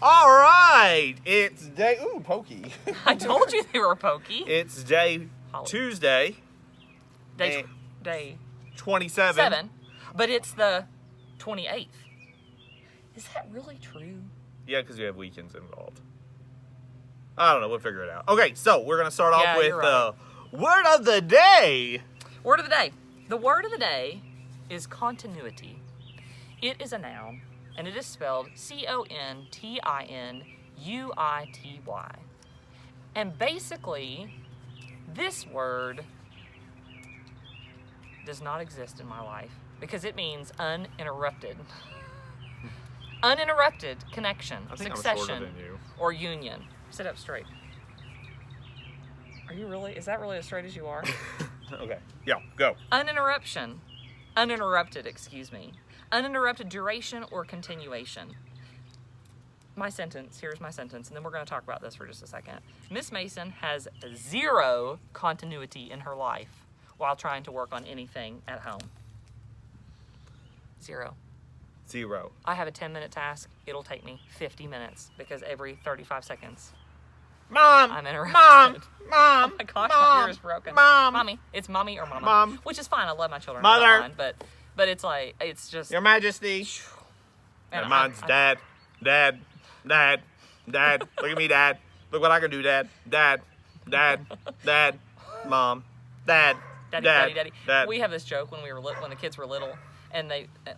All right, it's day. Ooh, pokey. I told you they were pokey. It's day Tuesday. Day 27. But it's the 28th. Is that really true? Yeah, because you have weekends involved. I don't know. We'll figure it out. Okay, so we're gonna start off with the word of the day. Word of the day. The word of the day is continuity. It is a noun, and it is spelled Continuity. And basically, this word does not exist in my life because it means uninterrupted. Uninterrupted connection, succession, or union. Sit up straight. Are you really? Is that really as straight as you are? Okay. Yeah, go. Uninterrupted, excuse me. Uninterrupted duration or continuation. Here's my sentence, and then we're going to talk about this for just a second. Miss Mason has zero continuity in her life while trying to work on anything at home. Zero. I have a 10-minute task. It'll take me 50 minutes because every 35 seconds, Mom! I'm interrupted. Mom! Oh my gosh, my ear is broken. Mommy. It's mommy or mama. Mom. Which is fine. I love my children. Mother. I don't mind, but it's like, it's just... Your Majesty. And mine's Dad. Dad. Dad. Dad. Look at me, Dad. Look what I can do, Dad. Dad. Dad. Dad. Mom. Dad. Daddy. We have this joke when when the kids were little, and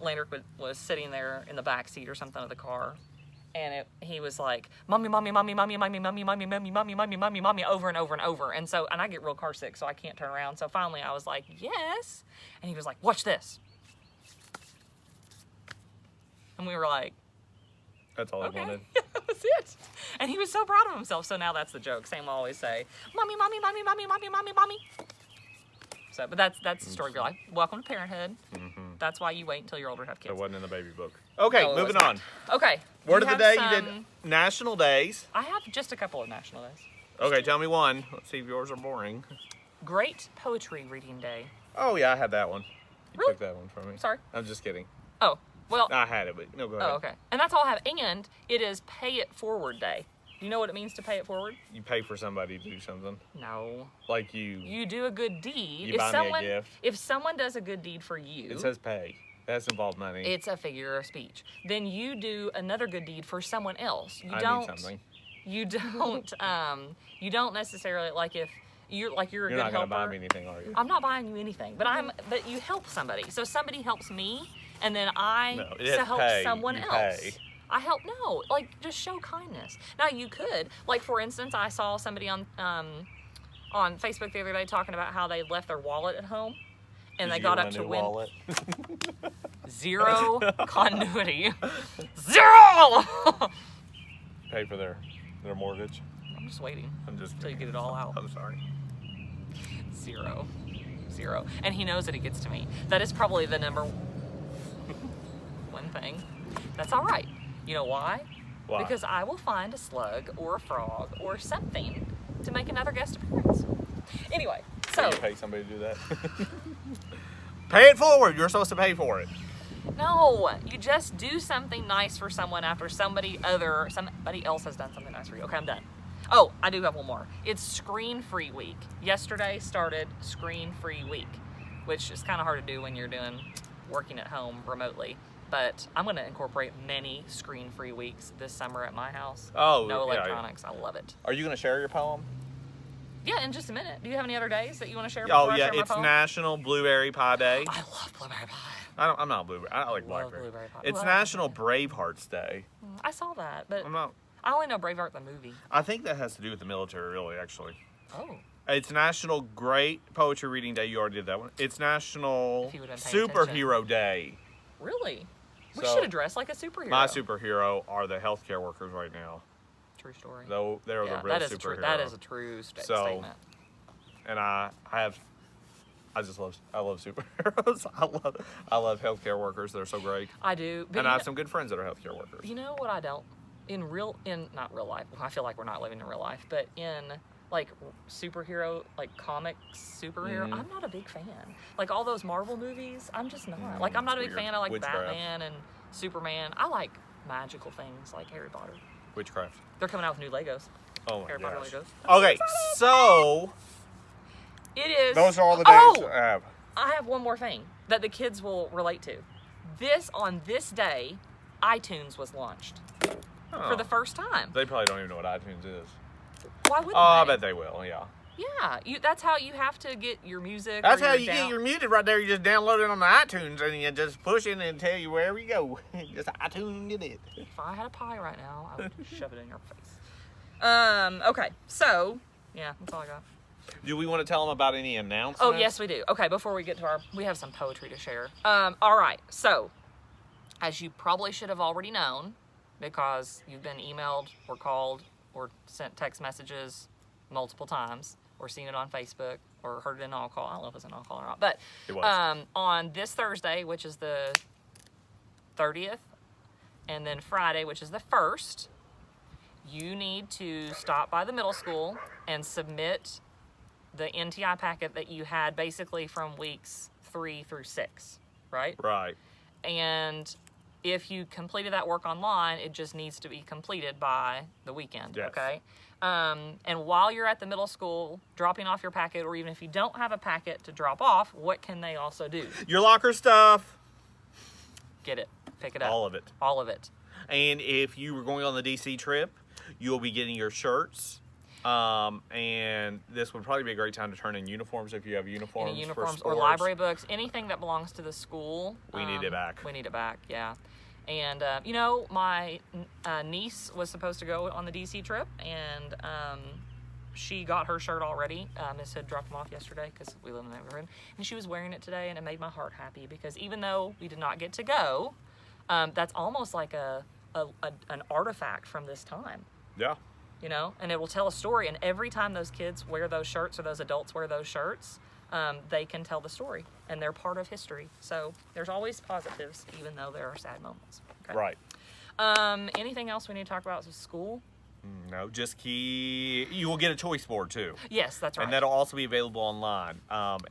Landrick was sitting there in the back seat or something of the car, and he was like, mommy, over and over and over. And I get real car sick, so I can't turn around. So finally I was like, yes. And he was like, watch this. And we were like, that's all okay. I wanted. That was it. And he was so proud of himself. So now that's the joke. Sam will always say, mommy. So, but that's the story of your life. Welcome to parenthood. Mm-hmm. That's why you wait until you're older to have kids. It wasn't in the baby book. Okay, moving on. Okay. Word of the day, you did national days. I have just a couple of national days. Okay, tell me one. Let's see if yours are boring. Great Poetry Reading Day. Oh, yeah, I had that one. You really? took that one from me. Sorry? I'm just kidding. Oh, well. I had it, but no, go ahead. Oh, okay. And that's all I have. And it is Pay It Forward Day. Do you know what it means to pay it forward? You pay for somebody to do something. No. Like you... You do a good deed. You buy me a gift. If someone does a good deed for you... It says pay. That's involved money. It's a figure of speech. Then you do another good deed for someone else. I need something. You don't necessarily, like if... You're a good helper. You're not going to buy me anything, are you? I'm not buying you anything. But you help somebody. So somebody helps me, and then I help someone else. Pay. I help, just show kindness. Now you could, for instance, I saw somebody on Facebook the other day talking about how they left their wallet at home, and they got up to win. Wallet? Zero continuity. Zero! Pay for their mortgage. I'm just waiting until you get it all out. I'm sorry. Zero. And he knows that he gets to me. That is probably the number one thing. That's all right. You know why? Why? Because I will find a slug or a frog or something to make another guest appearance. Anyway, so... Can you pay somebody to do that? Pay it forward. You're supposed to pay for it. No, you just do something nice for someone after somebody else has done something nice for you. Okay, I'm done. Oh, I do have one more. It's Screen Free Week. Yesterday started Screen Free Week, which is kind of hard to do when you're working at home remotely. But I'm going to incorporate many screen-free weeks this summer at my house. Oh, no electronics. Yeah. I love it. Are you going to share your poem? Yeah, in just a minute. Do you have any other days that you want to share? Oh, yeah. It's National Blueberry Pie Day. I love blueberry pie. I'm not blueberry. I like blackberry. Blueberry pie. It's National Bravehearts Day. I saw that, but I only know Braveheart the movie. I think that has to do with the military, really, actually. Oh. It's National Great Poetry Reading Day. You already did that one. It's National Superhero Day. Really? We should have dressed like a superhero. My superhero are the healthcare workers right now. True story. Though they're the real superhero. That is a true statement. And I love superheroes. I love healthcare workers. They're so great. I do. And I have some good friends that are healthcare workers. You know what I don't? In not real life. I feel like we're not living in real life, but in superhero, comic superhero, I'm not a big fan. All those Marvel movies, I'm just not. I'm not a big fan of Batman and Superman. I like magical things like Harry Potter. Witchcraft. They're coming out with new Legos. Oh my Harry Potter gosh. Legos. Okay, so It is. those are all the days I have. I have one more thing that the kids will relate to. On this day, iTunes was launched for the first time. They probably don't even know what iTunes is. Why wouldn't I they? bet they will, yeah. Yeah, that's how you have to get your music. That's how you get your music right there. You just download it on the iTunes and you just push it and tell you wherever you go. Just iTunes it. If I had a pie right now, I would shove it in your face. Okay, so, yeah, that's all I got. Do we want to tell them about any announcements? Oh, yes, we do. Okay, before we get to we have some poetry to share. All right, so, as you probably should have already known, because you've been emailed or called or sent text messages multiple times, or seen it on Facebook, or heard it in All Call. I don't know if it's in All Call or not, but it was. On this Thursday, which is the 30th, and then Friday, which is the 1st, you need to stop by the middle school and submit the NTI packet that you had basically from weeks 3 through 6, right? Right. And if you completed that work online, it just needs to be completed by the weekend, yes. Okay? And while you're at the middle school dropping off your packet, or even if you don't have a packet to drop off, what can they also do? Your locker stuff. Get it. Pick it up. All of it. All of it. And if you were going on the DC trip, you'll be getting your shirts. And this would probably be a great time to turn in uniforms if you have uniforms. Any uniforms for or library books, anything that belongs to the school. We need it back. We need it back, yeah. And, my niece was supposed to go on the DC trip, and she got her shirt already. Miss had dropped them off yesterday because we live in the neighborhood. And she was wearing it today, and it made my heart happy because even though we did not get to go, that's almost like an artifact from this time. Yeah. And it will tell a story. And every time those kids wear those shirts or those adults wear those shirts, they can tell the story, and they're part of history. So there's always positives, even though there are sad moments. Okay? Right. Anything else we need to talk about with school? No, just you will get a choice board too. Yes, that's right. And that'll also be available online.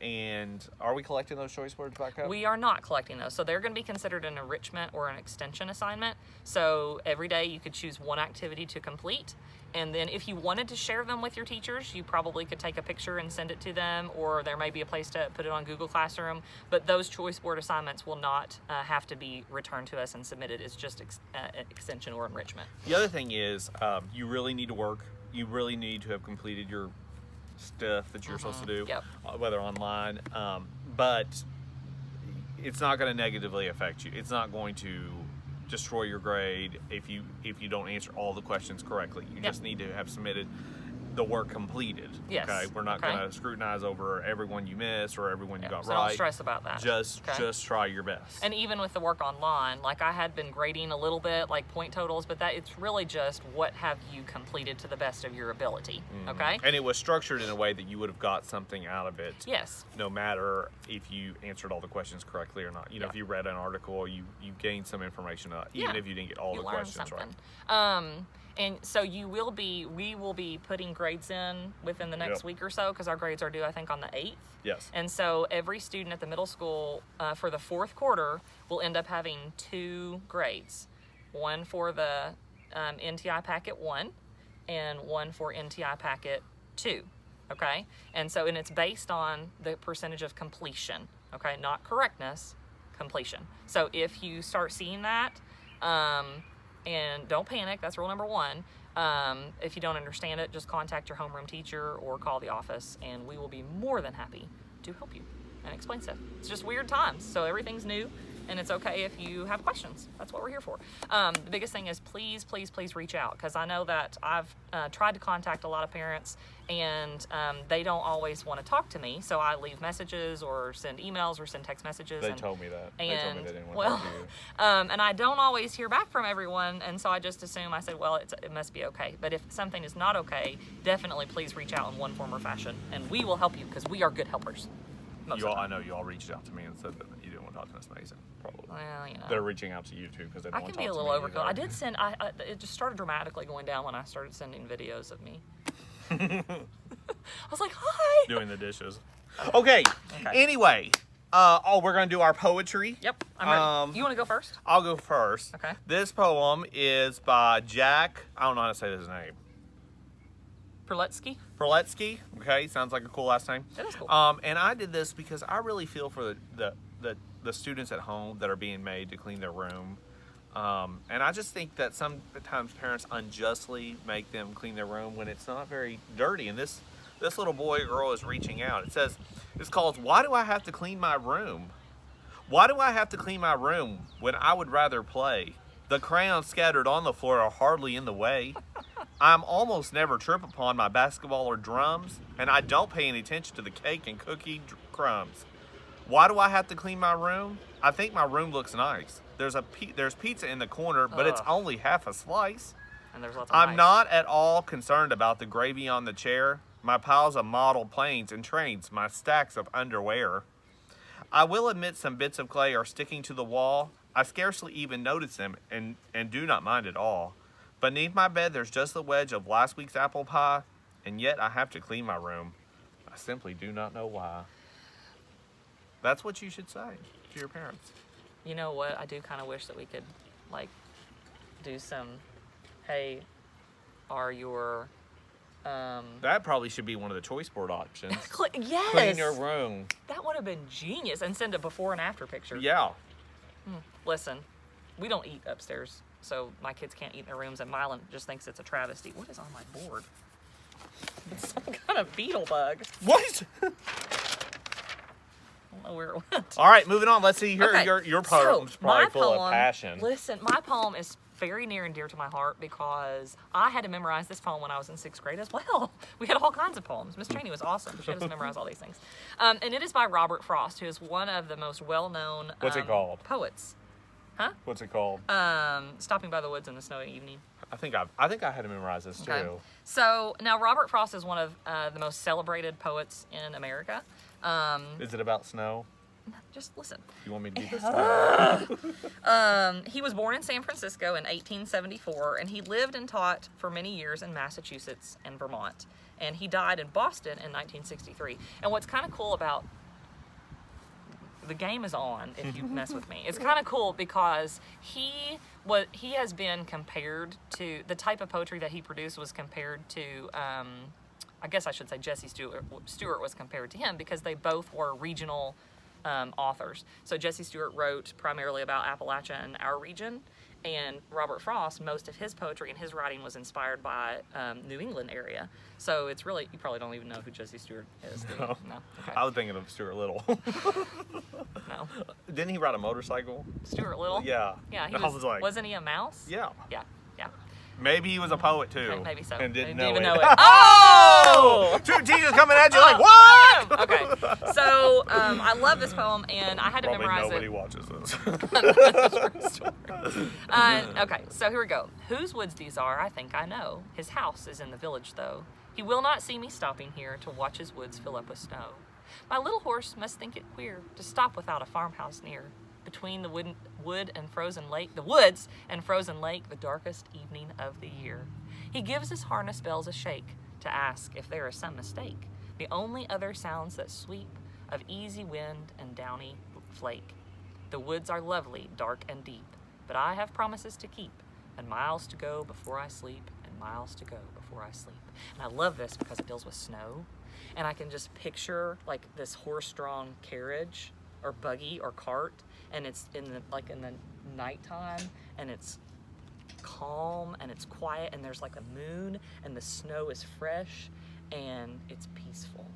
And are we collecting those choice boards back up? We are not collecting those. So they're going to be considered an enrichment or an extension assignment. So every day you could choose one activity to complete. And then if you wanted to share them with your teachers, you probably could take a picture and send it to them, or there may be a place to put it on Google Classroom. But those choice board assignments will not have to be returned to us and submitted. It's just extension or enrichment. The other thing is you really need to work. You really need to have completed your stuff that you're supposed to do, Yep. Whether online. But it's not going to negatively affect you. It's not going to destroy your grade if you don't answer all the questions correctly. You just need to have submitted the work completed. Yes. Okay. We're not going to scrutinize over everyone you missed or everyone you got so right. Don't stress about that. Just try your best. And even with the work online, like I had been grading a little bit, like point totals, but that it's really just what have you completed to the best of your ability. Okay. And it was structured in a way that you would have got something out of it. Yes. No matter if you answered all the questions correctly or not. If you read an article, you gained some information, even if you didn't get all the questions right. And so we will be putting grades in within the next week or so, because our grades are due, I think, on the 8th. Yes. And so every student at the middle school for the 4th quarter will end up having 2 grades. One for the NTI Packet 1 and one for NTI Packet 2. Okay? And it's based on the percentage of completion. Okay? Not correctness, completion. So if you start seeing that, and don't panic, that's rule number 1. If you don't understand it, just contact your homeroom teacher or call the office, and we will be more than happy to help you and explain stuff. It's just weird times, so everything's new, and it's okay if you have questions. That's what we're here for. The biggest thing is please, please, please reach out, because I know that I've tried to contact a lot of parents, and they don't always want to talk to me, so I leave messages or send emails or send text messages. They told me that. They told me they didn't want to talk to you. And I don't always hear back from everyone, and so I just assume, I said, well, it must be okay. But if something is not okay, definitely please reach out in one form or fashion, and we will help you, because we are good helpers. I know you all reached out to me and said that you didn't want to talk to Miss Mason. Probably. Well, They're reaching out to you too because they don't want to talk to me. I can be a little overkill. I did send. It just started dramatically going down when I started sending videos of me. I was like, hi. Doing the dishes. Okay. Anyway, We're gonna do our poetry. Yep, I'm ready. You want to go first? I'll go first. Okay. This poem is by Jack. I don't know how to say his name. Perletsky. Okay, sounds like a cool last name. It is cool. And I did this because I really feel for the students at home that are being made to clean their room. And I just think that sometimes parents unjustly make them clean their room when it's not very dirty. And this little boy or girl is reaching out. It's called, "Why do I have to clean my room? Why do I have to clean my room when I would rather play? The crayons scattered on the floor are hardly in the way. I'm almost never trip upon my basketball or drums, and I don't pay any attention to the cake and cookie crumbs. Why do I have to clean my room? I think my room looks nice. There's pizza in the corner, but it's only half a slice. And there's lots of I'm mice. not at all concerned about the gravy on the chair, my piles of model planes and trains, my stacks of underwear. I will admit some bits of clay are sticking to the wall. I scarcely even notice them and do not mind at all. Beneath my bed, there's just a wedge of last week's apple pie, and yet I have to clean my room. I simply do not know why." That's what you should say to your parents. You know what? I do kind of wish that we could, like, do some, hey, are your, That probably should be one of the choice board options. yes! Clean your room. That would have been genius. And send a before and after picture. Yeah. Listen, we don't eat upstairs, so my kids can't eat in their rooms, and Mylon just thinks it's a travesty. What is on my board? It's some kind of beetle bug. What? I don't know where it went. All right, moving on. Let's see Okay, your poem's so probably my full poem, of passion. Listen, my poem is very near and dear to my heart because I had to memorize this poem when I was in 6th grade as well. We had all kinds of poems. Miss Cheney was awesome. She had us memorize all these things. And it is by Robert Frost, who is one of the most well-known What's it called? Poets. What's it called? Stopping by the Woods in the Snowy Evening. I think I had to memorize this too. Okay. So now Robert Frost is one of the most celebrated poets in America. Is it about snow? Just listen. You want me to do this? He was born in San Francisco in 1874, and he lived and taught for many years in Massachusetts and Vermont. And he died in Boston in 1963. And what's kind of cool about the game is on if you mess with me. It's kind of cool because he has been compared to the type of poetry that he produced was compared to I guess I should say Jesse Stewart was compared to him because they both were regional authors. So Jesse Stewart wrote primarily about Appalachia and our region, and Robert Frost, most of his poetry and his writing was inspired by New England area. So it's really, you probably don't even know who Jesse Stewart is. Do you? No. No? Okay. I was thinking of Stuart Little. No. Didn't he ride a motorcycle? Stuart Little? Yeah. Yeah, he I was like, wasn't he a mouse? yeah. Yeah. Maybe he was a poet too. Maybe so. And didn't even know know it. it. Oh! Two teachers coming at you like, what? Okay. So I love this poem, and I had to Probably memorize nobody it. watches this. Okay, so here we go. Whose woods these are, I think I know. His house is in the village, though. He will not see me stopping here to watch his woods fill up with snow. My little horse must think it queer to stop without a farmhouse near. Between the woods and frozen lake, the darkest evening of the year. He gives his harness bells a shake to ask if there is some mistake. The only other sounds that sweep of easy wind and downy flake. The woods are lovely, dark and deep, but I have promises to keep, and miles to go before I sleep, and miles to go before I sleep. And I love this because it deals with snow, and I can just picture like this horse-drawn carriage or buggy or cart, and it's in the nighttime, and it's calm and it's quiet, and there's like a moon, and the snow is fresh, and it's peaceful.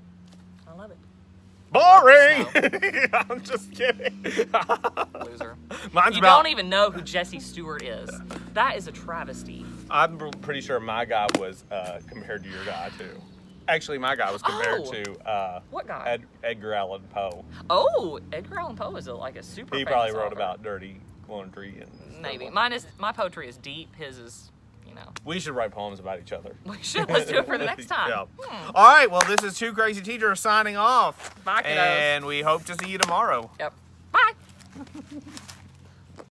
I love it. Boring! I'm just kidding. Loser. Mine's You about, don't even know who Jesse Stewart is. That is a travesty. I'm pretty sure my guy was compared to your guy too. Actually, my guy was compared Oh. to What guy? Edgar Allan Poe. Oh, Edgar Allan Poe is like a super He famous probably wrote author. about dirty laundry and stuff. Maybe. My poetry is deep. His is, We should write poems about each other. We should. Let's do it for the next time. Yeah. All right. Well, this is Two Crazy Teachers signing off. Bye, kiddos. And we hope to see you tomorrow. Yep. Bye.